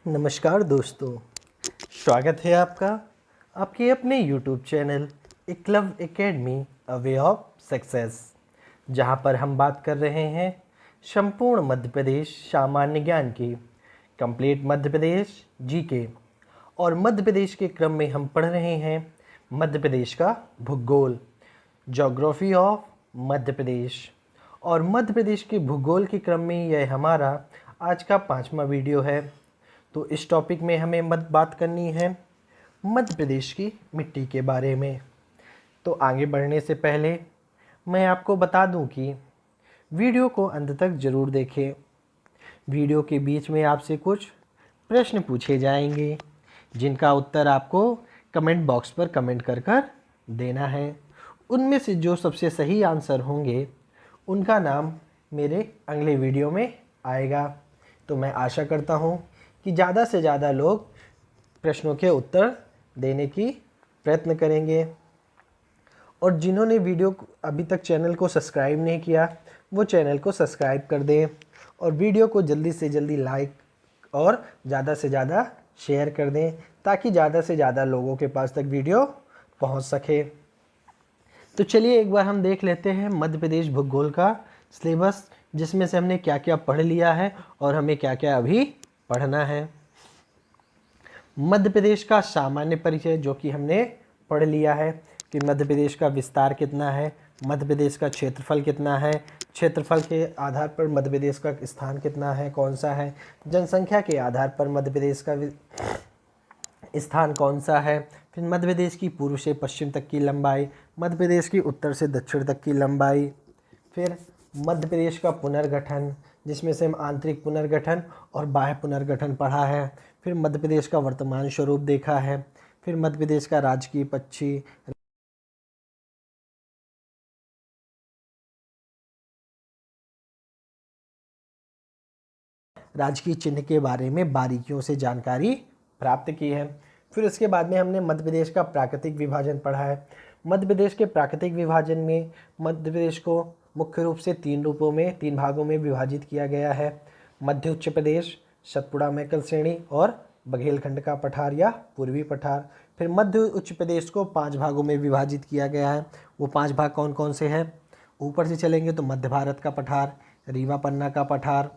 नमस्कार दोस्तों, स्वागत है आपका आपके अपने YouTube channel Eklavya academy a way of success, जहां पर हम बात कर रहे हैं संपूर्ण मध्य प्रदेश सामान्य ज्ञान की, कंप्लीट मध्य प्रदेश जीके। और मध्य प्रदेश के क्रम में हम पढ़ रहे हैं मध्य प्रदेश का भूगोल, ज्योग्राफी ऑफ मध्य प्रदेश। और मध्य प्रदेश के भूगोल के क्रम में यह हमारा आज का 5वां वीडियो है। तो इस टॉपिक में हमें बात करनी है मध्य प्रदेश की मिट्टी के बारे में। तो आगे बढ़ने से पहले मैं आपको बता दूं कि वीडियो को अंत तक ज़रूर देखें। वीडियो के बीच में आपसे कुछ प्रश्न पूछे जाएंगे, जिनका उत्तर आपको कमेंट बॉक्स पर कमेंट कर कर देना है। उनमें से जो सबसे सही आंसर होंगे उनका नाम मेरे अगले वीडियो में आएगा। तो मैं आशा करता हूँ कि ज़्यादा से ज़्यादा लोग प्रश्नों के उत्तर देने की प्रयत्न करेंगे। और जिन्होंने वीडियो अभी तक चैनल को सब्सक्राइब नहीं किया, वो चैनल को सब्सक्राइब कर दें और वीडियो को जल्दी से जल्दी लाइक और ज़्यादा से ज़्यादा शेयर कर दें, ताकि ज़्यादा से ज़्यादा लोगों के पास तक वीडियो पहुंच सके। तो चलिए एक बार हम देख लेते हैं मध्य प्रदेश भूगोल का सिलेबस, जिसमें से हमने क्या क्या पढ़ लिया है और हमें क्या क्या अभी पढ़ना है। मध्य प्रदेश का सामान्य परिचय, जो कि हमने पढ़ लिया है कि मध्य प्रदेश का विस्तार कितना है, मध्य प्रदेश का क्षेत्रफल कितना है, क्षेत्रफल के आधार पर मध्य प्रदेश का स्थान कितना है, कौन सा है, जनसंख्या के आधार पर मध्य प्रदेश का स्थान कौन सा है, फिर मध्य प्रदेश की पूर्व से पश्चिम तक की लंबाई, मध्य प्रदेश की उत्तर से दक्षिण तक की लंबाई, फिर मध्य प्रदेश का पुनर्गठन, जिसमें से हम आंतरिक पुनर्गठन और बाह्य पुनर्गठन पढ़ा है, फिर मध्य प्रदेश का वर्तमान स्वरूप देखा है, फिर मध्य प्रदेश का राजकीय पक्षी, राजकीय चिन्ह के बारे में बारीकियों से जानकारी प्राप्त की है। फिर उसके बाद में हमने मध्य प्रदेश का प्राकृतिक विभाजन पढ़ा है। मध्य प्रदेश के प्राकृतिक विभाजन में मध्य प्रदेश को मुख्य रूप से 3 रूपों में 3 भागों में विभाजित किया गया है। मध्य उच्च प्रदेश, सतपुड़ा मैकल श्रेणी और बघेलखंड का पठार या पूर्वी पठार। फिर मध्य उच्च प्रदेश को 5 भागों में विभाजित किया गया है। वो 5 भाग कौन कौन से हैं? ऊपर से चलेंगे तो मध्य भारत का पठार, रीवा पन्ना का पठार,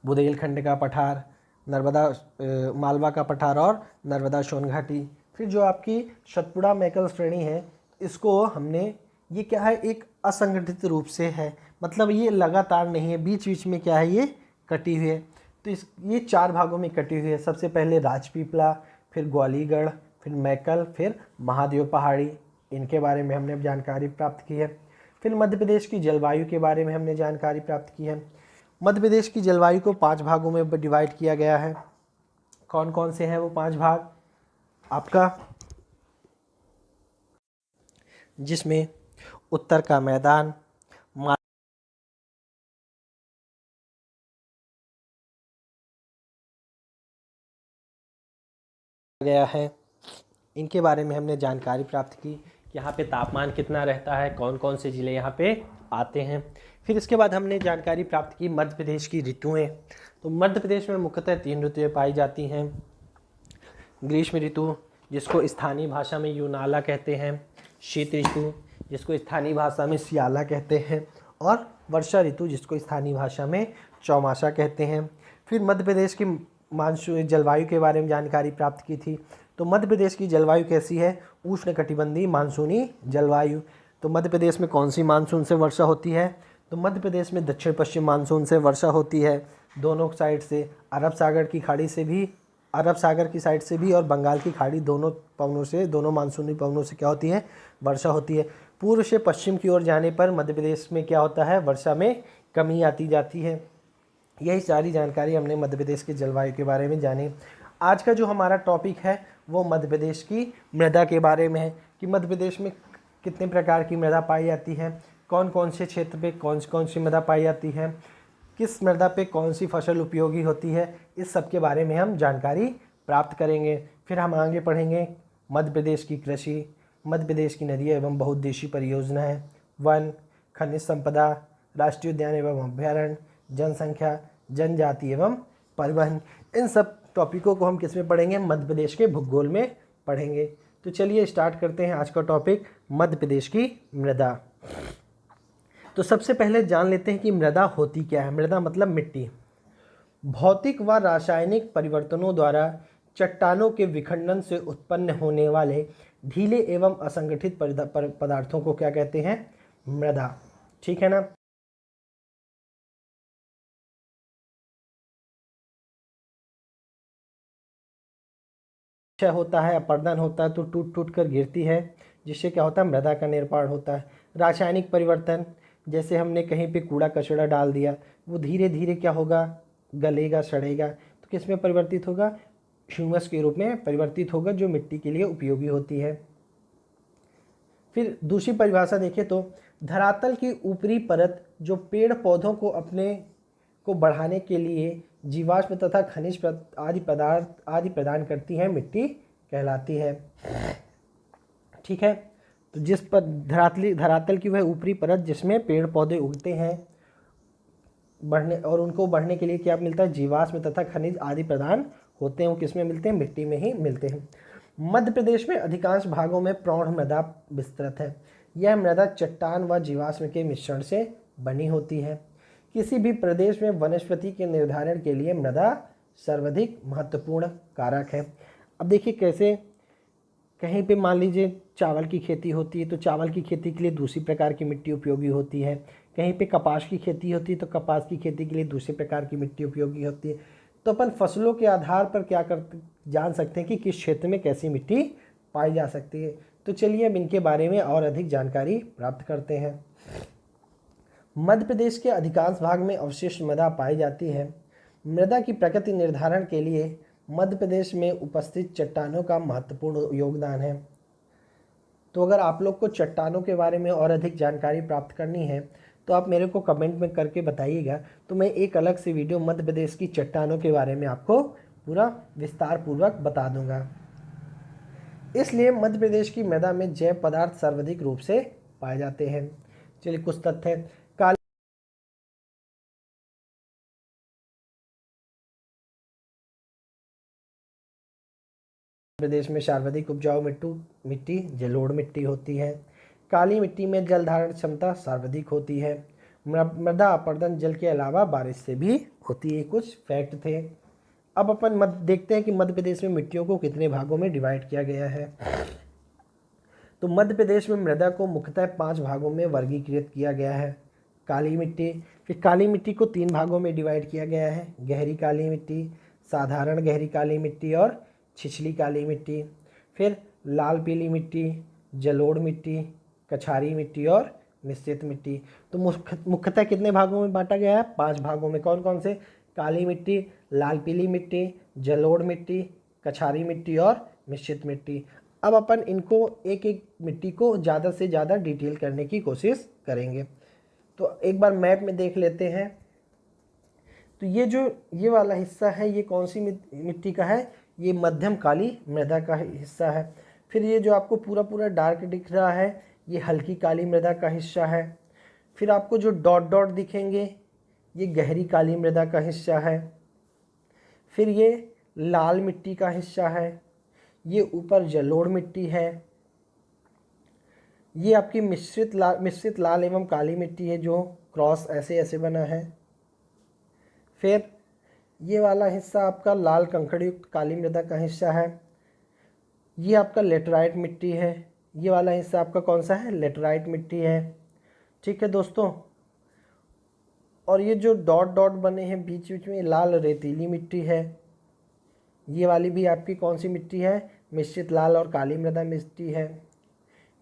बुंदेलखंड का पठार, नर्मदा मालवा का पठार और नर्मदा सोन घाटी। फिर जो आपकी सतपुड़ा मैकल श्रेणी है, इसको हमने, ये क्या है, एक असंगठित रूप से है, मतलब ये लगातार नहीं है, बीच बीच में क्या है, ये कटी हुई है। तो ये 4 भागों में कटी हुई है। सबसे पहले राजपीपला, फिर ग्वालीगढ़, फिर मैकल, फिर महादेव पहाड़ी। इनके बारे में हमने जानकारी प्राप्त की है। फिर मध्य प्रदेश की जलवायु के बारे में हमने जानकारी प्राप्त की है। मध्य प्रदेश की जलवायु को 5 भागों में डिवाइड किया गया है। कौन कौन से हैं वो 5 भाग आपका? जिसमें उत्तर का मैदान गया है। इनके बारे में हमने जानकारी प्राप्त की कि यहाँ पे तापमान कितना रहता है, कौन कौन से ज़िले यहाँ पे आते हैं। फिर इसके बाद हमने जानकारी प्राप्त की मध्य प्रदेश की ऋतुएं। तो मध्य प्रदेश में मुख्यतः 3 ऋतुएं पाई जाती हैं। ग्रीष्म ऋतु, जिसको स्थानीय भाषा में यूनाला कहते हैं, शीत ऋतु, जिसको स्थानीय भाषा में सियाला कहते हैं, और वर्षा ऋतु, जिसको स्थानीय भाषा में चौमासा कहते हैं। फिर मध्य प्रदेश की मानसून जलवायु के बारे में जानकारी प्राप्त की थी। तो मध्य प्रदेश की जलवायु कैसी है? उष्णकटिबंधीय मानसूनी जलवायु। तो मध्य प्रदेश में कौन सी मानसून से वर्षा होती है? तो मध्य प्रदेश में दक्षिण पश्चिम मानसून से वर्षा होती है। दोनों साइड से, अरब सागर की खाड़ी से भी, अरब सागर की साइड से भी और बंगाल की खाड़ी, दोनों पवनों से, दोनों मानसूनी पवनों से क्या होती है? वर्षा होती है। पूर्व से पश्चिम की ओर जाने पर मध्य प्रदेश में क्या होता है? वर्षा में कमी आती जाती है। यही सारी जानकारी हमने मध्य प्रदेश के जलवायु के बारे में जानी। आज का जो हमारा टॉपिक है वो मध्य प्रदेश की मृदा के बारे में है कि मध्य प्रदेश में कितने प्रकार की मृदा पाई जाती है, कौन कौन से क्षेत्र पे कौन सी मृदा पाई जाती है, किस मृदा पे कौन सी फसल उपयोगी होती है। इस सब के बारे में हम जानकारी प्राप्त करेंगे। फिर हम आगे पढ़ेंगे मध्य प्रदेश की कृषि, मध्य प्रदेश की नदियाँ एवं बहुउद्देशीय परियोजनाएं, वन, खनिज संपदा, राष्ट्रीय उद्यान एवं अभ्यारण्य, जनसंख्या, जनजाति एवं परिवहन। इन सब टॉपिकों को हम किस में पढ़ेंगे, मध्य प्रदेश के भूगोल में पढ़ेंगे। तो चलिए स्टार्ट करते हैं आज का टॉपिक, मध्य प्रदेश की मृदा। तो सबसे पहले जान लेते हैं कि मृदा होती क्या है। मृदा मतलब मिट्टी। भौतिक व रासायनिक परिवर्तनों द्वारा चट्टानों के विखंडन से उत्पन्न होने वाले ढीले एवं असंगठित पदार्थों को क्या कहते हैं, मृदा। ठीक है ना। होता है, अपर्दन होता है तो टूट टूट कर गिरती है, जिससे क्या होता है, मृदा का निर्माण होता है। रासायनिक परिवर्तन, जैसे हमने कहीं पे कूड़ा कचरा डाल दिया, वो धीरे धीरे क्या होगा, गलेगा, सड़ेगा, तो किस में परिवर्तित होगा, ह्यूमस के रूप में परिवर्तित होगा, जो मिट्टी के लिए उपयोगी होती है। फिर दूसरी परिभाषा देखें तो धरातल की ऊपरी परत जो पेड़ पौधों को अपने को बढ़ाने के लिए जीवाश्म तथा खनिज आदि प्रदान करती है, मिट्टी कहलाती है। ठीक है। तो जिस पर धरातल की वह ऊपरी परत जिसमें पेड़ पौधे उगते हैं, बढ़ने और उनको बढ़ने के लिए क्या मिलता है, जीवाश्म तथा खनिज आदि प्रदान होते हैं, वो किसमें मिलते हैं, मिट्टी में ही मिलते हैं। मध्य प्रदेश में अधिकांश भागों में प्रौढ़ मृदा विस्तृत है। यह मृदा चट्टान व जीवाश्म के मिश्रण से बनी होती है। किसी भी प्रदेश में वनस्पति के निर्धारण के लिए मृदा सर्वाधिक महत्वपूर्ण कारक है। अब देखिए कैसे, कहीं पे मान लीजिए चावल की खेती होती है तो चावल की खेती के लिए दूसरी प्रकार की मिट्टी उपयोगी होती है। कहीं पे कपास की खेती होती है तो कपास की खेती के लिए दूसरे प्रकार की मिट्टी उपयोगी होती है। तो अपन फसलों के आधार पर क्या करते जान सकते हैं कि किस क्षेत्र में कैसी मिट्टी पाई जा सकती है। तो चलिए अब इनके बारे में और अधिक जानकारी प्राप्त करते हैं। मध्य प्रदेश के अधिकांश भाग में अवशिष्ट मृदा पाई जाती है। मृदा की प्रकृति निर्धारण के लिए मध्य प्रदेश में उपस्थित चट्टानों का महत्वपूर्ण योगदान है। तो अगर आप लोग को चट्टानों के बारे में और अधिक जानकारी प्राप्त करनी है तो आप मेरे को कमेंट में करके बताइएगा, तो मैं एक अलग से वीडियो मध्य प्रदेश की चट्टानों के बारे में आपको पूरा विस्तार पूर्वक बता दूंगा। इसलिए मध्य प्रदेश की मृदा में जैव पदार्थ सर्वाधिक रूप से पाए जाते हैं। चलिए कुछ तथ्य। प्रदेश में सर्वाधिक उपजाऊ मिट्टी जलोढ़ मिट्टी होती है। काली मिट्टी में जल धारण क्षमता सर्वाधिक होती है। मृदा अपर्दन जल के अलावा बारिश से भी होती है। कुछ फैक्ट थे। अब अपन देखते हैं कि मध्य प्रदेश में मिट्टियों को कितने भागों में डिवाइड किया गया है। तो मध्य प्रदेश में मृदा को मुख्यतः 5 भागों में वर्गीकृत किया गया है। काली मिट्टी, फिर काली मिट्टी को 3 भागों में डिवाइड किया गया है, गहरी काली मिट्टी, साधारण गहरी काली मिट्टी और छिछली काली मिट्टी। फिर लाल पीली मिट्टी, जलोढ़ मिट्टी, कछारी मिट्टी और मिश्रित मिट्टी। तो मुख्यतः कितने भागों में बांटा गया है, 5 भागों में। कौन कौन से, काली मिट्टी, लाल पीली मिट्टी, जलोढ़ मिट्टी, कछारी मिट्टी और मिश्रित मिट्टी। अब अपन इनको एक एक मिट्टी को ज़्यादा से ज़्यादा डिटेल करने की कोशिश करेंगे। तो एक बार मैप में देख लेते हैं। तो ये वाला हिस्सा है, ये कौन सी मिट्टी का है, ये मध्यम काली मृदा का हिस्सा है। फिर ये जो आपको पूरा पूरा डार्क दिख रहा है, ये हल्की काली मृदा का हिस्सा है। फिर आपको जो डॉट डॉट दिखेंगे, ये गहरी काली मृदा का हिस्सा है। फिर ये लाल मिट्टी का हिस्सा है। ये ऊपर जलोढ़ मिट्टी है। ये आपकी मिश्रित लाल एवं काली मिट्टी है, जो क्रॉस ऐसे ऐसे बना है। फिर ये वाला हिस्सा आपका लाल कंकड़ युक्त काली मृदा का हिस्सा है। ये आपका लेटराइट मिट्टी है। ये वाला हिस्सा आपका कौन सा है, लेटराइट मिट्टी है। ठीक है दोस्तों। और ये जो डॉट डॉट बने हैं बीच बीच में, लाल रेतीली मिट्टी है। ये वाली भी आपकी कौन सी मिट्टी है, मिश्रित लाल और काली मृदा मिट्टी है।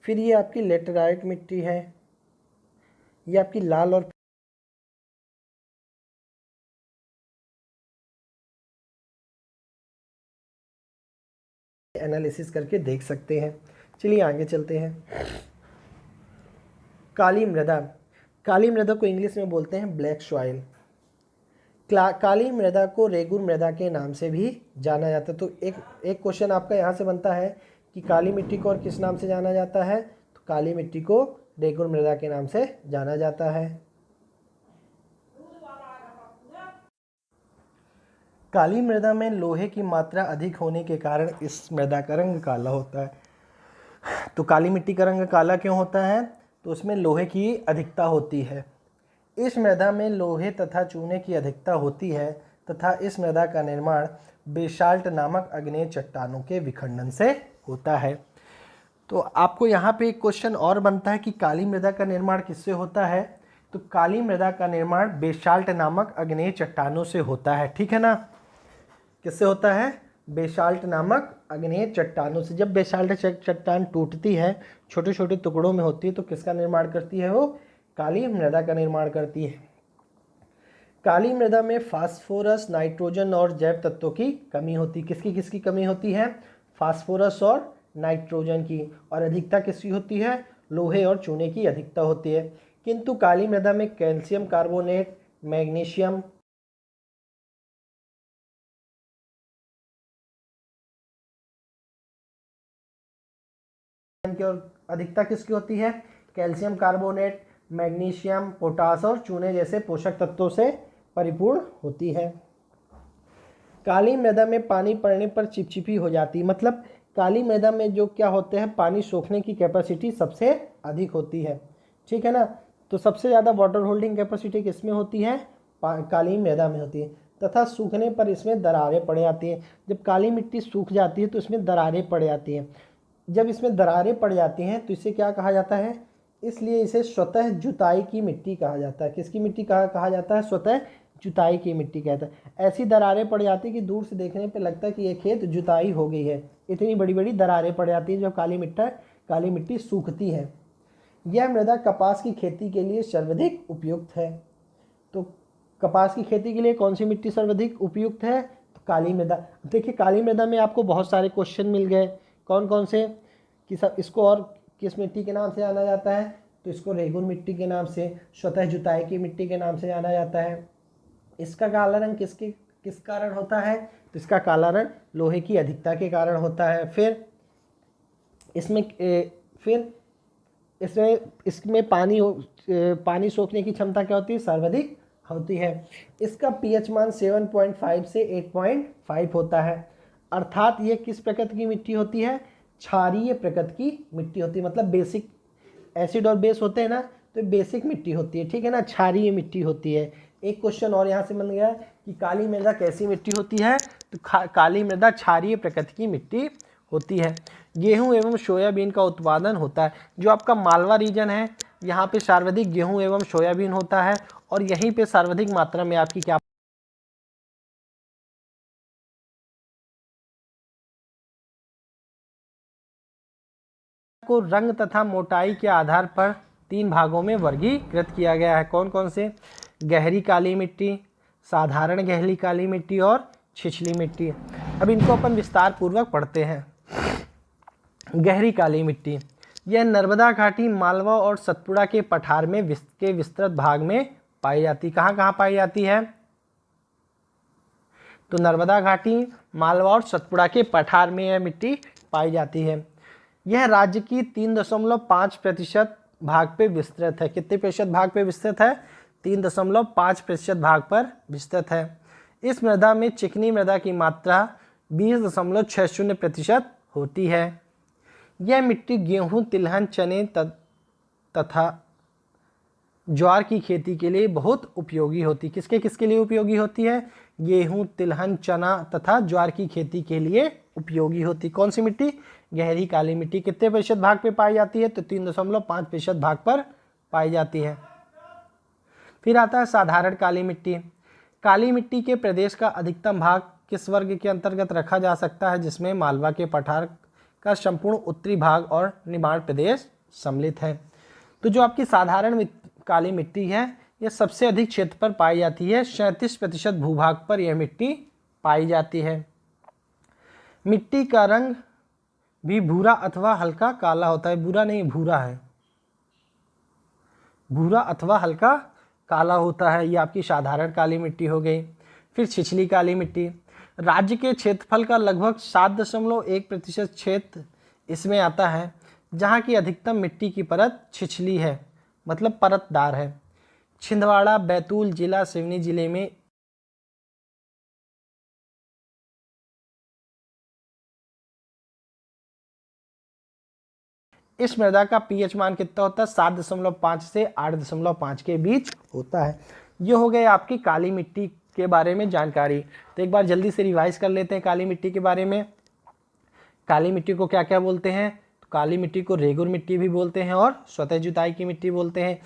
फिर ये आपकी लेटराइट मिट्टी है। ये आपकी लाल और एनालिसिस करके देख सकते हैं। चलिए आगे चलते हैं। काली मृदा, काली मृदा को इंग्लिश में बोलते हैं ब्लैक सॉइल। काली मृदा को रेगुर मृदा के नाम से भी जाना जाता है। तो एक क्वेश्चन आपका यहाँ से बनता है कि काली मिट्टी को और किस नाम से जाना जाता है, तो काली मिट्टी को रेगुर मृदा के नाम से जाना जाता है। काली मृदा में लोहे की मात्रा अधिक होने के कारण इस मृदा का रंग काला होता है। तो काली मिट्टी का रंग काला क्यों होता है? तो उसमें लोहे की अधिकता होती है। इस मृदा में लोहे तथा चूने की अधिकता होती है तथा इस मृदा का निर्माण बेसाल्ट नामक आग्नेय चट्टानों के विखंडन से होता है। तो आपको यहाँ पे एक क्वेश्चन और बनता है कि काली मृदा का निर्माण किससे होता है? तो काली मृदा का निर्माण बेसाल्ट नामक आग्नेय चट्टानों से होता है। ठीक है ना? किससे होता है? बेसाल्ट नामक आग्नेय चट्टानों से। जब बेसाल्ट चट्टान टूटती है, छोटे छोटे टुकड़ों में होती है, तो किसका निर्माण करती है? वो काली मृदा का निर्माण करती है। काली मृदा में फास्फोरस, नाइट्रोजन और जैव तत्वों की कमी होती है। किसकी किसकी कमी होती है? फास्फोरस और नाइट्रोजन की। और अधिकता किसकी होती है? लोहे और चूने की अधिकता होती है। किंतु काली मृदा में कैल्शियम कार्बोनेट, मैग्नीशियम की और अधिकता किसकी होती है? कैल्शियम कार्बोनेट, मैग्नीशियम, पोटास और चूने जैसे पोषक तत्वों से परिपूर्ण होती है। काली मृदा में पानी पड़ने पर चिपचिपी हो जाती है। मतलब काली मृदा में जो क्या होते हैं, पानी सोखने की कैपेसिटी सबसे अधिक होती है। ठीक है ना? तो सबसे ज़्यादा वाटर होल्डिंग कैपेसिटी किसमें होती है? काली मृदा में होती है। तथा सूखने पर इसमें दरारें पड़ जाती हैं। जब काली मिट्टी सूख जाती है तो इसमें दरारें पड़ जाती हैं। जब इसमें दरारें पड़ जाती हैं तो इसे क्या कहा जाता है? इसलिए इसे स्वतः जुताई की मिट्टी कहा जाता है। किसकी मिट्टी कहा जाता है? स्वतः जुताई की मिट्टी कहता है। ऐसी दरारें पड़ जाती है कि दूर से देखने पे लगता है कि ये खेत जुताई हो गई है। इतनी बड़ी बड़ी दरारें पड़ जाती है जब काली मिट्टी सूखती है। यह मृदा कपास की खेती के लिए सर्वाधिक उपयुक्त है। तो कपास की खेती के लिए कौन सी मिट्टी सर्वाधिक उपयुक्त है? तो काली मृदा। देखिए काली मृदा में आपको बहुत सारे क्वेश्चन मिल गए। कौन कौन से? कि सब इसको और किस मिट्टी के नाम से जाना जाता है? तो इसको रेगुर मिट्टी के नाम से, स्वतः जुताई की मिट्टी के नाम से जाना जाता है। इसका काला रंग किस कारण होता है? तो इसका काला रंग लोहे की अधिकता के कारण होता है। फिर इसमें पानी सोखने की क्षमता क्या होती है? सर्वाधिक होती है। इसका पीएच मान 7.5 से 8.5 होता है। अर्थात ये किस प्रकृति की मिट्टी होती है? क्षारीय प्रकृति की मिट्टी होती है। मतलब बेसिक एसिड और बेस होते हैं ना, तो बेसिक मिट्टी होती है। ठीक है ना? क्षारीय मिट्टी होती है। एक क्वेश्चन और यहाँ से बन गया कि काली मृदा कैसी मिट्टी होती है? तो काली मृदा क्षारीय प्रकृति की मिट्टी होती है। गेहूं एवं सोयाबीन का उत्पादन होता है। जो आपका मालवा रीजन है, यहाँ पे सर्वाधिक गेहूं एवं सोयाबीन होता है। और यहीं पे सर्वाधिक मात्रा में आपकी क्या को रंग तथा मोटाई के आधार पर 3 भागों में वर्गीकृत किया गया है। कौन कौन से? गहरी काली मिट्टी, साधारण गहरी काली मिट्टी और छिछली मिट्टी। अब इनको अपन विस्तार पूर्वक पढ़ते हैं। गहरी काली मिट्टी, यह नर्मदा घाटी, मालवा और सतपुड़ा के पठार में विस्तृत भाग में पाई जाती। कहाँ कहाँ पाई जाती है? तो नर्मदा घाटी, मालवा और सतपुड़ा के पठार में यह मिट्टी पाई जाती है। यह राज्य की 3.5% भाग पे विस्तृत है। कितने प्रतिशत भाग पे विस्तृत है? 3.5% भाग पर विस्तृत है। इस मृदा में चिकनी मृदा की मात्रा 20.60% होती है। यह मिट्टी गेहूं, तिलहन, चने तथा ज्वार की खेती के लिए बहुत उपयोगी होती है। किसके किसके लिए उपयोगी होती है? गेहूं, तिलहन, चना तथा ज्वार की खेती के लिए उपयोगी होती। कौन सी मिट्टी? गहरी काली मिट्टी। कितने प्रतिशत भाग पे पाई जाती है? तो 3.5% भाग पर पाई जाती है। फिर आता है साधारण काली मिट्टी। काली मिट्टी के प्रदेश का अधिकतम भाग किस वर्ग के अंतर्गत रखा जा सकता है? जिसमें मालवा के पठार का संपूर्ण उत्तरी भाग और निमाड़ प्रदेश सम्मिलित है। तो जो आपकी साधारण काली मिट्टी है, यह सबसे अधिक क्षेत्र पर पाई जाती है। 37% भूभाग पर यह मिट्टी पाई जाती है। मिट्टी का रंग भी भूरा अथवा हल्का काला होता है। भूरा नहीं, भूरा है। भूरा अथवा हल्का काला होता है। ये आपकी साधारण काली मिट्टी हो गई। फिर छिछली काली मिट्टी, राज्य के क्षेत्रफल का लगभग 7.1% क्षेत्र इसमें आता है, जहाँ की अधिकतम मिट्टी की परत छिछली है, मतलब परतदार है। छिंदवाड़ा, बैतूल जिला, सिवनी जिले में इस मृदा का पीएच मान कितना होता है? 7.5 से 8.5 के बीच होता है। ये हो गए आपकी काली मिट्टी के बारे में जानकारी। तो एक बार जल्दी से रिवाइज कर लेते हैं काली मिट्टी के बारे में। काली मिट्टी को क्या क्या बोलते हैं? तो काली मिट्टी को रेगुर मिट्टी भी बोलते हैं और स्वतः जुताई की मिट्टी बोलते हैं।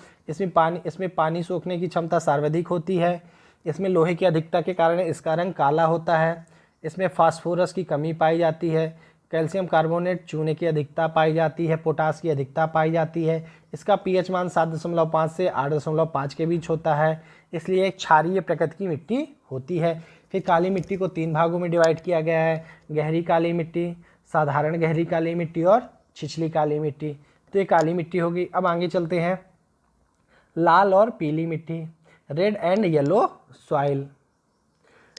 इसमें पानी सोखने की क्षमता सर्वाधिक होती है। इसमें लोहे की अधिकता के कारण इसका रंग काला होता है। इसमें फास्फोरस की कमी पाई जाती है। कैल्शियम कार्बोनेट चूने की अधिकता पाई जाती है। पोटास की अधिकता पाई जाती है। इसका पीएच मान 7.5 से 8.5 के बीच होता है, इसलिए एक क्षारीय प्रकृति की मिट्टी होती है। फिर काली मिट्टी को 3 भागों में डिवाइड किया गया है: गहरी काली मिट्टी, साधारण गहरी काली मिट्टी और छिछली काली मिट्टी। तो ये काली मिट्टी होगी। अब आगे चलते हैं, लाल और पीली मिट्टी, रेड एंड येलो सॉइल।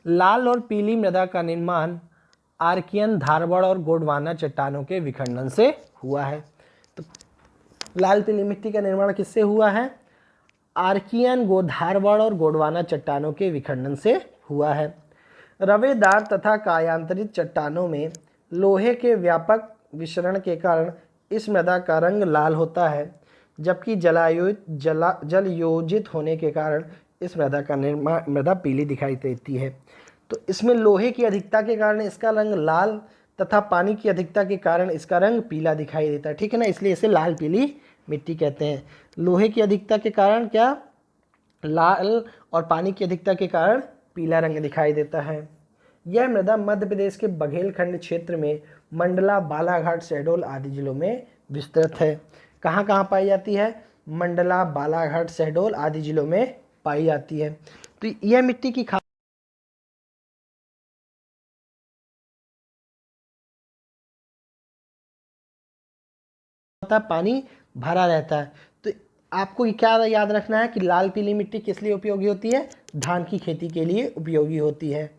लाल और पीली मृदा का निर्माण आर्कियन, धारवाड़ और गोंडवाना चट्टानों के विखंडन से हुआ है। तो लाल पीली मिट्टी का निर्माण किससे हुआ है? आर्कियन, धारवाड़ और गोंडवाना चट्टानों के विखंडन से हुआ है। रवेदार तथा कायांतरित चट्टानों में लोहे के व्यापक विसरण के कारण इस मृदा का रंग लाल होता है, जबकि जलयोजित होने के कारण इस मृदा पीली दिखाई देती है। तो इसमें लोहे की अधिकता के कारण इसका रंग लाल तथा पानी की अधिकता के कारण इसका रंग पीला दिखाई देता है, ठीक है ना, इसलिए इसे लाल पीली मिट्टी कहते हैं। लोहे की अधिकता के कारण क्या? लाल, और पानी की अधिकता के कारण पीला रंग दिखाई देता है। यह मृदा मध्य प्रदेश के बघेलखंड क्षेत्र में मंडला, बालाघाट, शहडोल आदि जिलों में विस्तृत है। कहाँ कहाँ पाई जाती है? मंडला, बालाघाट, शहडोल आदि जिलों में पाई जाती है। तो यह मिट्टी की पानी भरा रहता है। तो आपको क्या याद रखना है कि लाल पीली मिट्टी किस लिए उपयोगी होती है? धान की खेती के लिए उपयोगी होती है।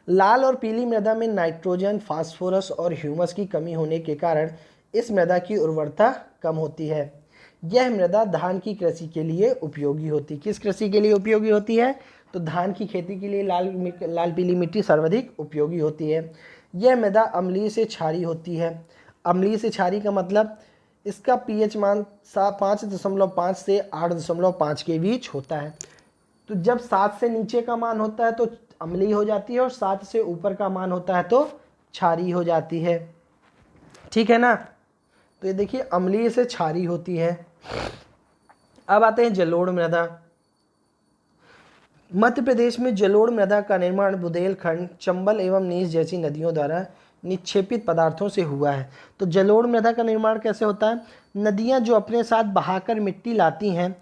लाल और पीली मृदा में नाइट्रोजन, फास्फोरस और ह्यूमस की कमी होने के कारण इस मृदा की उर्वरता कम होती है। यह मृदा धान की कृषि के लिए उपयोगी होती है। किस कृषि के लिए उपयोगी होती है? तो धान की खेती के लिए लाल पीली मिट्टी सर्वाधिक उपयोगी होती है। यह मृदा अम्लीय से क्षारीय होती है। अम्लीय से क्षारीय का मतलब इसका पीएच मान 5.5 से 8.5 के बीच होता है। तो जब 7 से नीचे का मान होता है तो अम्लीय हो जाती है, और 7 से ऊपर का मान होता है तो क्षारीय हो जाती है, ठीक है ना। तो ये देखिए अम्लीय से क्षारीय होती है। अब आते हैं जलोढ़ मृदा। मध्य प्रदेश में जलोढ़ मृदा का निर्माण बुंदेलखंड, चंबल एवं नीस जैसी नदियों द्वारा निक्षेपित पदार्थों से हुआ है। तो जलोढ़ मृदा का निर्माण कैसे होता है? नदियां जो अपने साथ बहाकर मिट्टी लाती हैं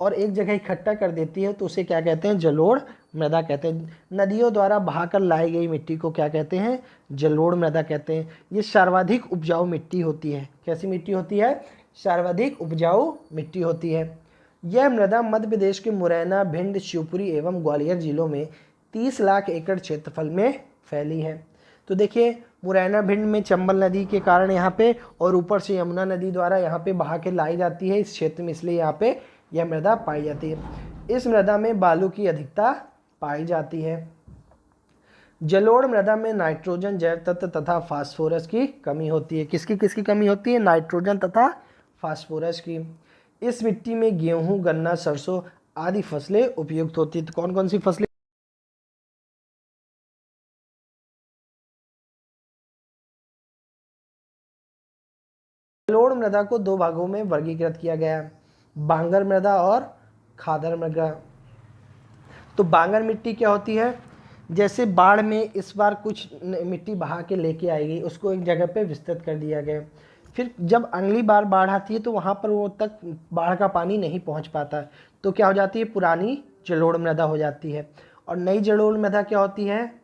और एक जगह इकट्ठा कर देती है तो उसे क्या कहते हैं? जलोढ़ मृदा कहते हैं। नदियों द्वारा बहाकर लाई गई मिट्टी को क्या कहते हैं? जलोढ़ मृदा कहते हैं। ये सर्वाधिक उपजाऊ मिट्टी होती है। कैसी मिट्टी होती है? सर्वाधिक उपजाऊ मिट्टी होती है। यह मृदा मध्य प्रदेश के मुरैना, भिंड, शिवपुरी एवं ग्वालियर जिलों में 30 लाख एकड़ क्षेत्रफल में फैली है। तो देखिए मुरैना, भिंड में चंबल नदी के कारण यहाँ पे, और ऊपर से यमुना नदी द्वारा यहाँ पे बहा के लाई जाती है इस क्षेत्र में, इसलिए यहाँ पे यह मृदा पाई जाती है। इस मृदा में बालू की अधिकता पाई जाती है। जलोढ़ मृदा में नाइट्रोजन, जैव तत्व तथा फास्फोरस की कमी होती है। किसकी किसकी कमी होती है? नाइट्रोजन तथा फास्फोरस की। इस मिट्टी में गेहूं, गन्ना, सरसों आदि फसलें उपयुक्त होती है। तो कौन कौन सी फसलें? जलोढ़ मृदा को 2 भागों में वर्गीकृत किया गया है: बांगर मृदा और खादर मृदा। तो बांगर मिट्टी क्या होती है? जैसे बाढ़ में इस बार कुछ मिट्टी बहा के लेके आई गई, उसको एक जगह पे विस्तृत कर दिया गया। फिर जब अगली बार बाढ़ आती है तो वहाँ पर वो तक बाढ़ का पानी नहीं पहुँच पाता, तो क्या हो जाती है? पुरानी जलोढ़ मृदा हो जाती है। और नई जलोढ़ मृदा क्या होती है?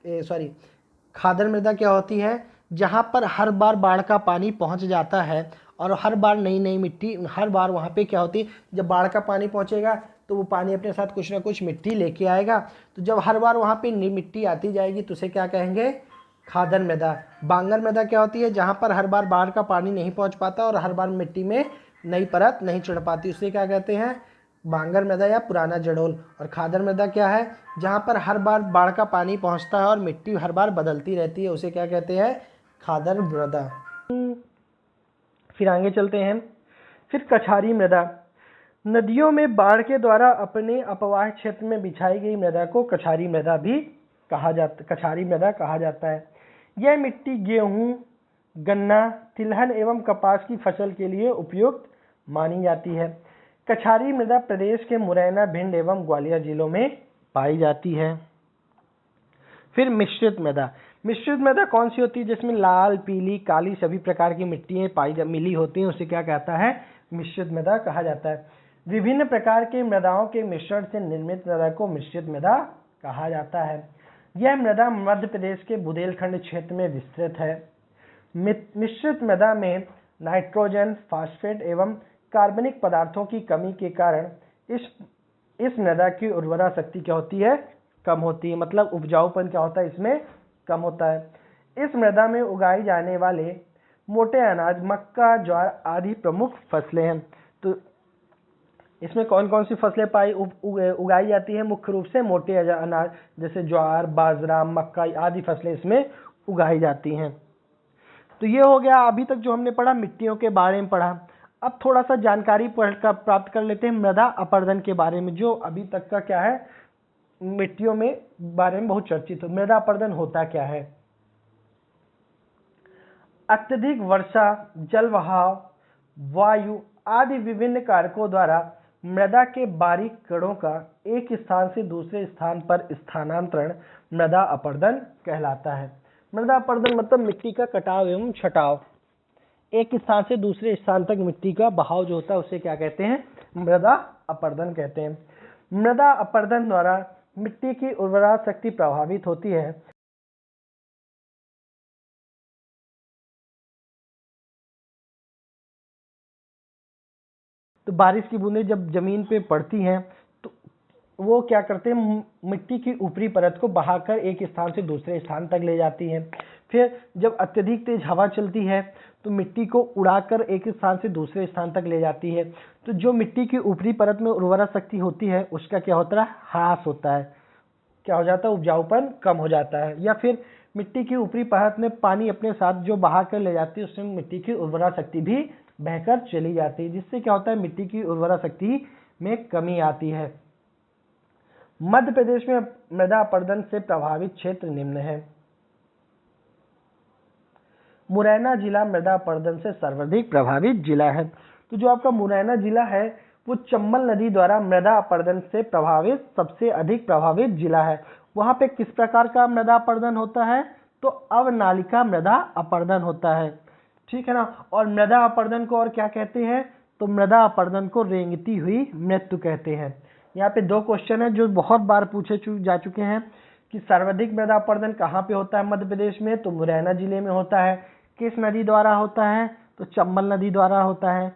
खादर मृदा क्या होती है? जहाँ पर हर बार बाढ़ का पानी पहुँच जाता है और हर बार नई नई मिट्टी, हर बार वहाँ पे क्या होती है? जब बाढ़ का पानी पहुँचेगा तो वो पानी अपने साथ कुछ ना कुछ मिट्टी लेके आएगा। तो जब हर बार वहाँ पे मिट्टी आती जाएगी तो उसे क्या कहेंगे? खादर मृदा। बांगर मृदा क्या होती है? जहाँ पर हर बार बाढ़ का पानी नहीं पहुँच पाता और हर बार मिट्टी में नई परत नहीं चढ़ पाती, उसे क्या कहते हैं? बांगर मृदा या पुराना जड़ोल। और खादर मृदा क्या है? जहाँ पर हर बार बाढ़ का पानी पहुँचता है और मिट्टी हर बार बदलती रहती है, उसे क्या कहते हैं? खादर मृदा। फिर आगे चलते हैं। फिर कछारी मृदा, नदियों में बाढ़ के द्वारा अपने अपवाह क्षेत्र में बिछाई गई मृदा को कछारी मृदा कहा जाता है। यह मिट्टी गेहूं, गन्ना, तिलहन एवं कपास की फसल के लिए उपयुक्त मानी जाती है। कछारी मृदा प्रदेश के मुरैना, भिंड एवं ग्वालियर जिलों में पाई जाती है। फिर मिश्रित मृदा, मिश्रित मृदा कौन सी होती है? जिसमें लाल, पीली, काली सभी प्रकार की मिट्टियां मिली होती हैं, उसे क्या कहता है? मिश्रित मृदा कहा जाता है। विभिन्न प्रकार के मृदाओं के मिश्रण से निर्मित मृदा को मिश्रित मृदा कहा जाता है। यह मृदा मध्य प्रदेश के बुंदेलखंड क्षेत्र में विस्तृत है। मिश्रित मृदा में नाइट्रोजन, फास्फेट एवं कार्बनिक पदार्थों की कमी के कारण इस मृदा की उर्वरा शक्ति क्या होती है? कम होती है। मतलब उपजाऊपन क्या होता है? इसमें कम होता है। इस मृदा में उगाई जाने वाले मोटे अनाज मक्का, ज्वार आदि प्रमुख फसलें हैं। तो इसमें कौन कौन सी फसलें उगाई जाती हैं? मुख्य रूप से मोटे अनाज जैसे ज्वार, बाजरा, मक्का आदि फसलें इसमें उगाई जाती हैं। तो ये हो गया अभी तक जो हमने पढ़ा, मिट्टियों के बारे में पढ़ा। अब थोड़ा सा जानकारी प्राप्त कर लेते हैं मृदा अपरदन के बारे में, जो अभी तक का क्या है, मिट्टियों में बारे में बहुत चर्चित हो। मृदा अपरदन होता क्या है? अत्यधिक वर्षा, जल बहाव, वायु आदि विभिन्न कारकों द्वारा मृदा के बारीक कणों का एक स्थान से दूसरे स्थान पर स्थानांतरण मृदा अपरदन कहलाता है। मृदा अपरदन मतलब मिट्टी का कटाव एवं छटाव, एक स्थान से दूसरे स्थान तक मिट्टी का बहाव जो होता है उसे क्या कहते हैं? मृदा अपरदन कहते हैं। मृदा अपरदन द्वारा मिट्टी की उर्वरा शक्ति प्रभावित होती है। तो बारिश की बूंदें जब जमीन पे पड़ती हैं तो वो क्या करते हैं? मिट्टी की ऊपरी परत को बहाकर एक स्थान से दूसरे स्थान तक ले जाती हैं। फिर जब अत्यधिक तेज हवा चलती है तो मिट्टी को उड़ाकर एक स्थान से दूसरे स्थान तक ले जाती है। तो जो मिट्टी की ऊपरी परत में उर्वरा शक्ति होती है उसका क्या होता है? ह्रास होता है। क्या हो जाता है? उपजाऊपन कम हो जाता है। या फिर मिट्टी की ऊपरी परत में पानी अपने साथ जो बहा कर ले जाती है उससे मिट्टी की उर्वरा शक्ति भी बहकर चली जाती है, जिससे क्या होता है? मिट्टी की उर्वरा शक्ति में कमी आती है। मध्य प्रदेश में मृदा अपरदन से प्रभावित क्षेत्र निम्न है। मुरैना जिला मृदा अपरदन से सर्वाधिक प्रभावित जिला है। तो जो आपका मुरैना जिला है वो चंबल नदी द्वारा मृदा अपरदन से प्रभावित सबसे अधिक प्रभावित जिला है। वहां पे किस प्रकार का मृदा अपरदन होता है? तो अवनालिका मृदा अपरदन होता है, ठीक है ना। और मृदा अपरदन को और क्या कहते हैं? तो मृदा अपरदन को रेंगती हुई मृत्यु कहते हैं। यहाँ पे दो क्वेश्चन है जो बहुत बार पूछे जा चुके हैं कि सर्वाधिक मृदा अपरदन कहाँ पे होता है मध्य प्रदेश में? तो मुरैना जिले में होता है। किस नदी द्वारा होता है? तो चंबल नदी द्वारा होता है।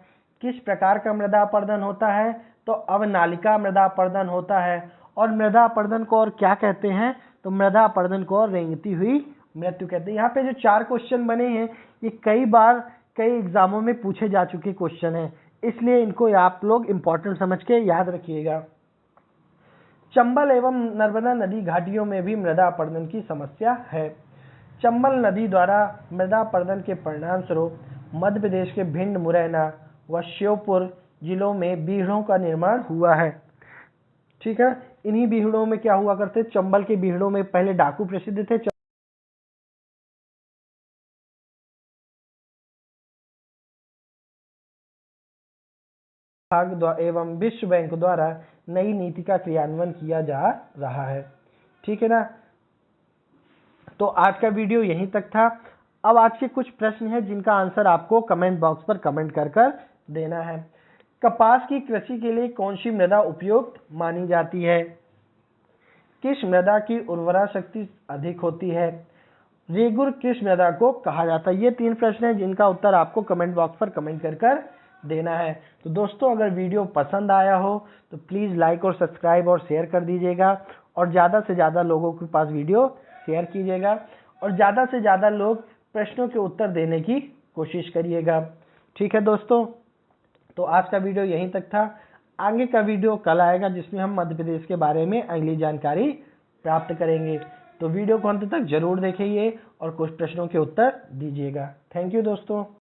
किस प्रकार का मृदा अपरदन होता है? तो अवनालिका मृदा अपरदन होता है। और मृदा अपरदन को और क्या कहते हैं? तो मृदा अपरदन को और रेंगती हुई मृत्यु कहते हैं। यहाँ पे जो 4 क्वेश्चन बने हैं ये कई बार कई एग्जामों में पूछे जा चुके क्वेश्चन हैं, इसलिए इनको आप लोग इंपॉर्टेंट समझ के याद रखिएगा। चंबल एवं नर्मदा नदी घाटियों में भी मृदा अपरदन की समस्या है। चंबल नदी द्वारा मृदा अपरदन के परिणाम स्वरूप मध्य प्रदेश के भिंड, मुरैना व श्योपुर जिलों में बीहड़ों का निर्माण हुआ है, ठीक है। इन्हीं बीहड़ों में क्या हुआ करते? चंबल के बीहड़ों में पहले डाकू प्रसिद्ध थे। एवं विश्व बैंक द्वारा नई नीति का क्रियान्वयन किया जा रहा है, ठीक है ना। तो आज का वीडियो यहीं तक था। अब आज के कुछ प्रश्न हैं जिनका आंसर आपको कमेंट बॉक्स पर कमेंट कर देना है। कपास की कृषि के लिए कौन सी मृदा उपयुक्त मानी जाती है? किस मृदा की उर्वरा शक्ति अधिक होती है? रेगुर किस मृदा को कहा जाता है? ये 3 प्रश्न हैं जिनका उत्तर आपको कमेंट बॉक्स पर कमेंट कर देना है। तो दोस्तों अगर वीडियो पसंद आया हो तो प्लीज़ लाइक और सब्सक्राइब और शेयर कर दीजिएगा और ज़्यादा से ज़्यादा लोगों के पास वीडियो शेयर कीजिएगा और ज़्यादा से ज़्यादा लोग प्रश्नों के उत्तर देने की कोशिश करिएगा, ठीक है दोस्तों। तो आज का वीडियो यहीं तक था। आगे का वीडियो कल आएगा जिसमें हम मध्य प्रदेश के बारे में अगली जानकारी प्राप्त करेंगे। तो वीडियो को अंत तक जरूर देखिए और कुछ प्रश्नों के उत्तर दीजिएगा। थैंक यू दोस्तों।